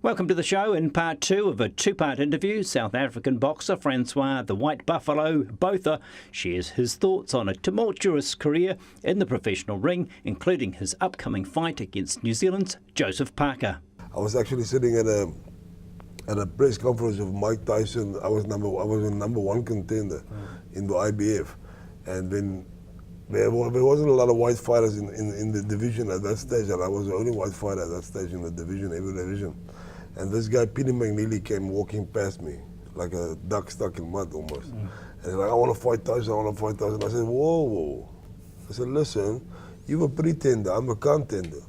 Welcome to the show in part two of a two-part interview. South African boxer Francois "The White Buffalo" Botha shares his thoughts on a tumultuous career in the professional ring, including his upcoming fight against New Zealand's Joseph Parker. I was actually sitting at a press conference of Mike Tyson. I was a number one contender in the IBF, and then there wasn't a lot of white fighters in the division at that stage, and I was the only white fighter at that stage in the division, every division. And this guy, Peter McNeely, came walking past me like a duck stuck in mud almost. And he's like, I want to fight Tyson, I want to fight Tyson. I said, whoa. I said, listen, you're a pretender, I'm a contender.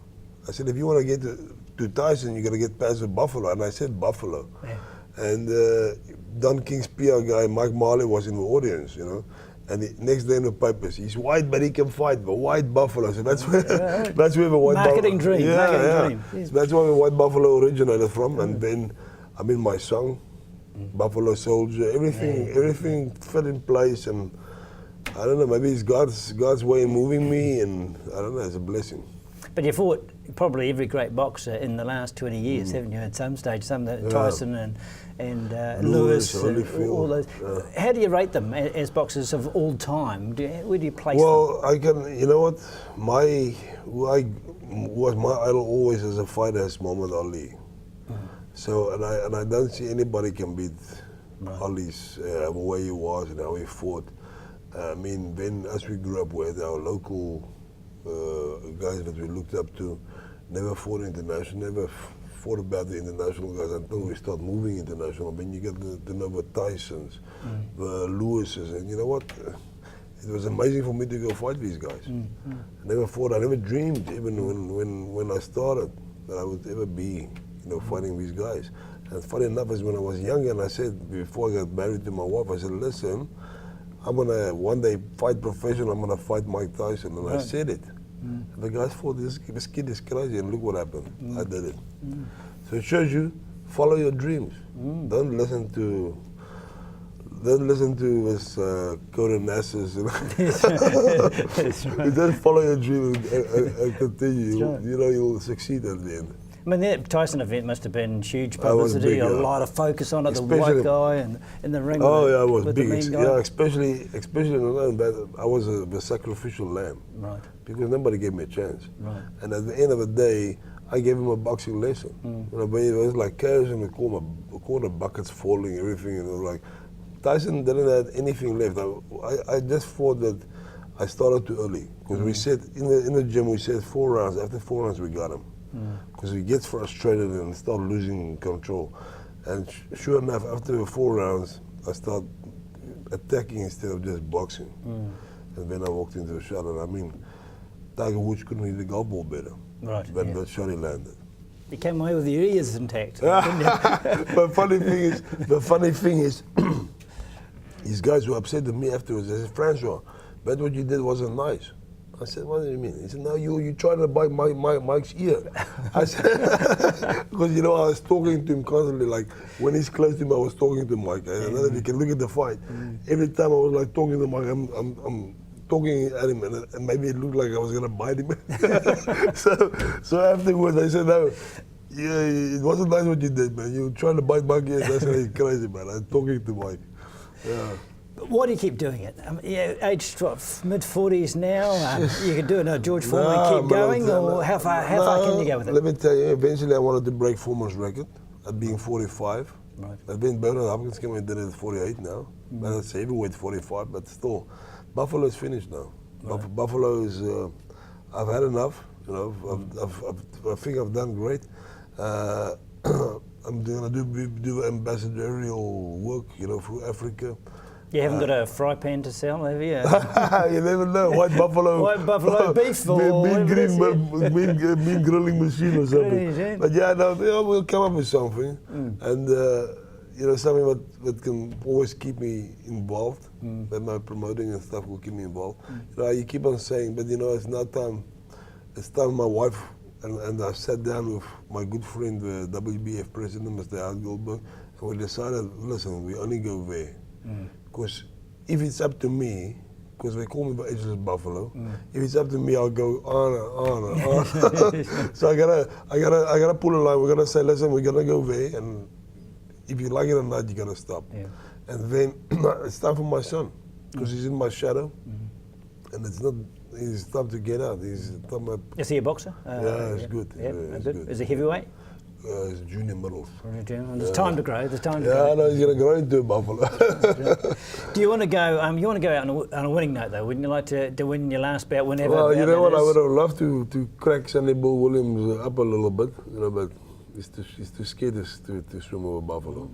I said, if you want to get to Tyson, you got to get past the Buffalo. And I said Buffalo. Yeah. And Don King's PR guy, Mike Marley, was in the audience, you know. And the next day in the papers, he's white, but he can fight. The White Buffalo. So that's where that's where the White marketing Buffalo. Dream. Yeah, marketing yeah. dream. Yes. So that's where the White Buffalo originated from. And then, I mean, my song, Buffalo Soldier, everything fit in place. And I don't know, maybe it's God's way of moving me, and I don't know, it's a blessing. But you fought probably every great boxer in the last 20 years, haven't you? At some stage, Tyson and Lewis, all those. Yeah. How do you rate them as boxers of all time? Where do you place them? Well, I can. You know what? Who was my idol always as a fighter is Muhammad Ali. So, and I don't see anybody can beat Ali's the way he was and how he fought. I mean, then as we grew up with our local guys that we looked up to, never fought international, never fought about the international guys until we start moving international. I mean, you get to know the Tysons, the Lewises, and you know what? It was amazing for me to go fight these guys. I never fought, I never dreamed, even when I started, that I would ever be, fighting these guys. And funny enough, is when I was younger, and I said, before I got married to my wife, I said, listen, I'm gonna one day fight professional, I'm gonna fight Mike Tyson, and I said it. And the guys thought this kid is crazy, and look what happened. I did it. So it shows you, follow your dreams. Don't listen to this Coden Nassus. Don't follow your dream and continue. You'll succeed at the end. I mean, that Tyson event must have been huge publicity, a lot of focus on it, especially the white guy in the ring. Oh, yeah, it was big. Yeah, especially in the land, but I was the sacrificial lamb. Right. Because nobody gave me a chance. Right. And at the end of the day, I gave him a boxing lesson. It was like chaos in the corner, buckets falling, everything. And it was like, Tyson didn't have anything left. I just thought that I started too early. Because we said, in the gym, we said 4 rounds. After 4 rounds, we got him. Because he gets frustrated and start losing control. And sure enough, after the 4 rounds, I start attacking instead of just boxing. And then I walked into the shot, and I mean, Tiger Woods couldn't hit the golf ball better than that shot he landed. You came away with your ears intact, didn't you? The funny thing is, these guys were upset with me afterwards. They said, Francois, but what you did wasn't nice. I said, what do you mean? He said, no, you tried to bite Mike's ear. I said, because, I was talking to him constantly, like, when he's close to him, I was talking to Mike. I don't know if you can look at the fight. Every time I was, like, talking to Mike, I'm talking at him, and maybe it looked like I was going to bite him. so afterwards, I said, no, it wasn't nice what you did, man. You tried to bite Mike's ear. That's crazy, man. I'm talking to Mike. Yeah. Why do you keep doing it? Aged mid-40s now, you could do a George Foreman and keep going, or how far can you go with it? Let me tell you, eventually I wanted to break Foreman's record at being 45. Right. I've been Bernard Hopkins came and did it at 48 now. That's heavyweight 45, but still, Buffalo is finished now. Right. Buffalo is, I've had enough, I think I've done great. I'm going to do ambassadorial work, for Africa. You haven't got a fry pan to sell, have you? You never know. White buffalo beef or mean grilling machine or something. But we'll come up with something. And, something that can always keep me involved. That my promoting and stuff will keep me involved. You keep on saying, but it's not time. It's time my wife, and I sat down with my good friend, the WBF president, Mr. Al Goldberg, and we decided, listen, we only go there. Because if it's up to me, because they call me Ageless Buffalo. If it's up to me, I'll go on and on. So I gotta pull a line. We're gonna say, listen, we're gonna go there, and if you like it or not, you gotta stop. Yeah. And then it's time for my son, because he's in my shadow, and it's not. It's time to get out. Is he a boxer? Yeah, it's good. Yeah, Yeah, it's good. good. Is he heavyweight? It's junior middles. There's time to grow. There's time to Yeah, grow. I know he's gonna grow into a buffalo. Do you want to go? You want to go out on a winning note, though? Wouldn't you like to win your last bout, whenever? Well, you know what? that I is? would have loved to crack Sonny Bill Williams up a little bit, but he's too scared to swim over buffalo.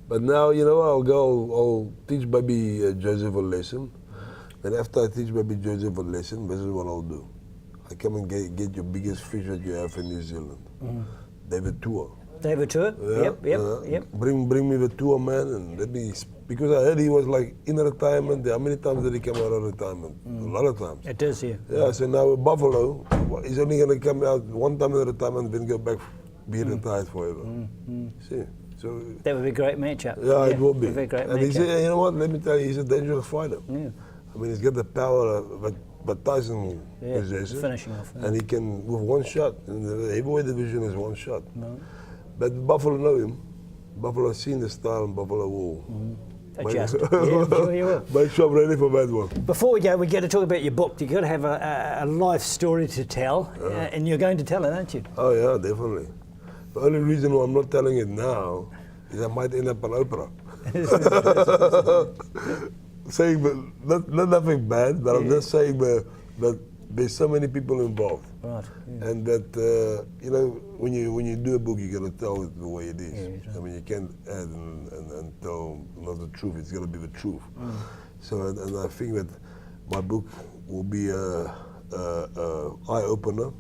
But now, you know, I'll teach baby Joseph a lesson. And after I teach baby Joseph a lesson, this is what I'll do. I come and get your biggest fish that you have in New Zealand. David Tua. David Tua? Yeah, Yep. Bring me the Tua, man, and let me, because I heard he was like in retirement. How many times did he come out of retirement? A lot of times. It does, yeah. Yeah, so now with Buffalo, he's only going to come out one time in retirement, then go back, be retired forever. See? So That would be a great matchup. yeah, it will be. It would be a great and matchup. he said, you know what? Let me tell you, he's a dangerous fighter. Yeah. I mean, he's got the power, but Tyson Yeah, possesses, finishing off. Yeah. and he can with one shot. And the heavyweight division is one shot. No. But Buffalo know him. Buffalo seen the style, and Buffalo will. Adjust. Yeah, I'm sure you will. Make sure I'm ready for that one. Before we go, we get to talk about your book. You've got to have a life story to tell, and you're going to tell it, aren't you? Oh yeah, definitely. The only reason why I'm not telling it now is I might end up on Oprah. Saying, but not nothing bad, but I'm just saying that there's so many people involved. Right. Yeah. And that you know, when you do a book, you gotta tell it the way it is. Yeah, right. I mean, you can't add and tell not the truth. It's gotta be the truth. So and I think that my book will be a eye opener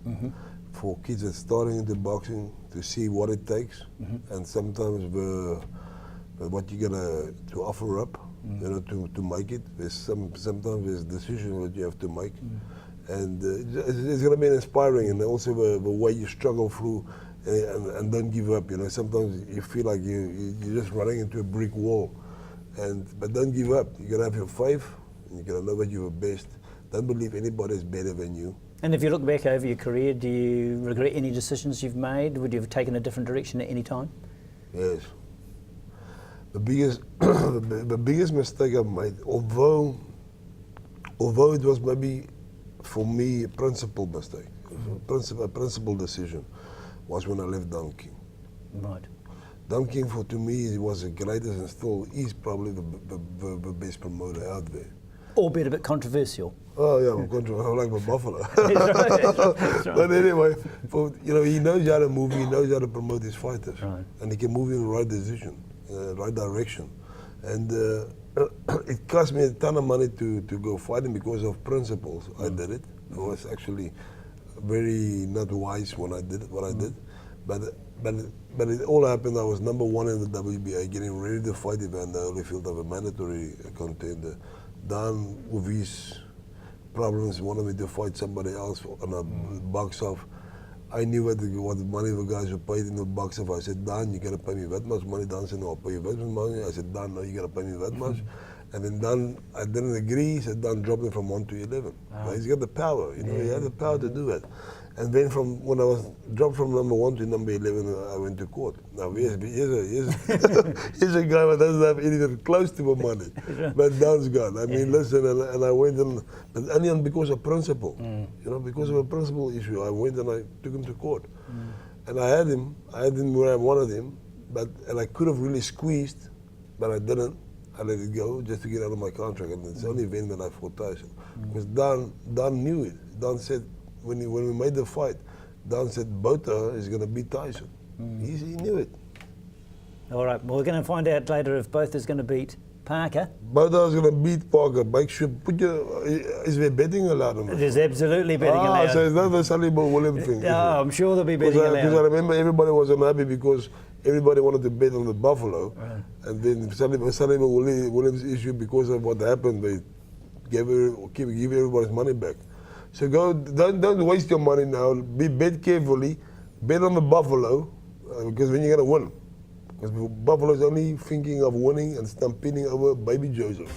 for kids that's starting into boxing to see what it takes, and sometimes what you gotta to offer up, you know, to make it. There's sometimes there's decisions that you have to make. And it's going to be inspiring, and also the way you struggle through and don't give up. You know, sometimes you feel like you're just running into a brick wall, but don't give up. You got to have your faith, and you got to know that you're the best. Don't believe anybody's better than you. And if you look back over your career, do you regret any decisions you've made? Would you have taken a different direction at any time? Yes. The biggest the biggest mistake I've made, although it was maybe for me a principal mistake, a principal decision, was when I left Don King. Right. Don King, to me, he was the greatest and still is probably the best promoter out there. Albeit a bit controversial. Oh yeah, I like my Buffalo. That's right. But anyway, you know, he knows how to move, he knows how to promote his fighters, Right. and he can move in the right decision, right direction, and it cost me a ton of money to go fighting because of principles. I did it. I was actually very not wise when I did what I did, but it all happened. I was number one in the WBA, getting ready to fight Evander Holyfield of a mandatory contender. Don, with his problems, wanted me to fight somebody else on a box off. I knew what money the guys were paid in the box off. I said, Don, you gotta pay me that much money. Don said, no, I'll pay you that much money. I said, Don, no, you gotta pay me that much. And then Don, I didn't agree. He said, Don dropped me from 1 to 11. Wow. He's got the power, you know, he had the power to do it. And then from when I was dropped from number 1 to number 11, I went to court. Now here's a guy that doesn't have anything close to the money, but Don's got. I mean, listen, and I went and, but only because of principle, you know, because of a principle issue, I went and I took him to court, and I had him where I wanted him, and I could have really squeezed, but I didn't. I let it go just to get out of my contract, and it's the only event that I fought Tyson, because Don knew it. Don said. When we made the fight, Don said Botha is going to beat Tyson. He knew it. All right, well, we're going to find out later if Botha is going to beat Parker. Botha is going to beat Parker. Make sure, is there betting allowed on it? There's absolutely betting allowed. So it's not the Sonny Bill Williams thing. No, I'm sure there'll be betting allowed. Because I remember everybody was unhappy because everybody wanted to bet on the Buffalo. Right. And then Sonny Bill Williams issue, because of what happened, they give everybody's money back. So don't waste your money now. Bet carefully. Bet on the Buffalo, because then you're gonna win. Because Buffalo's only thinking of winning and stampeding over Baby Joseph.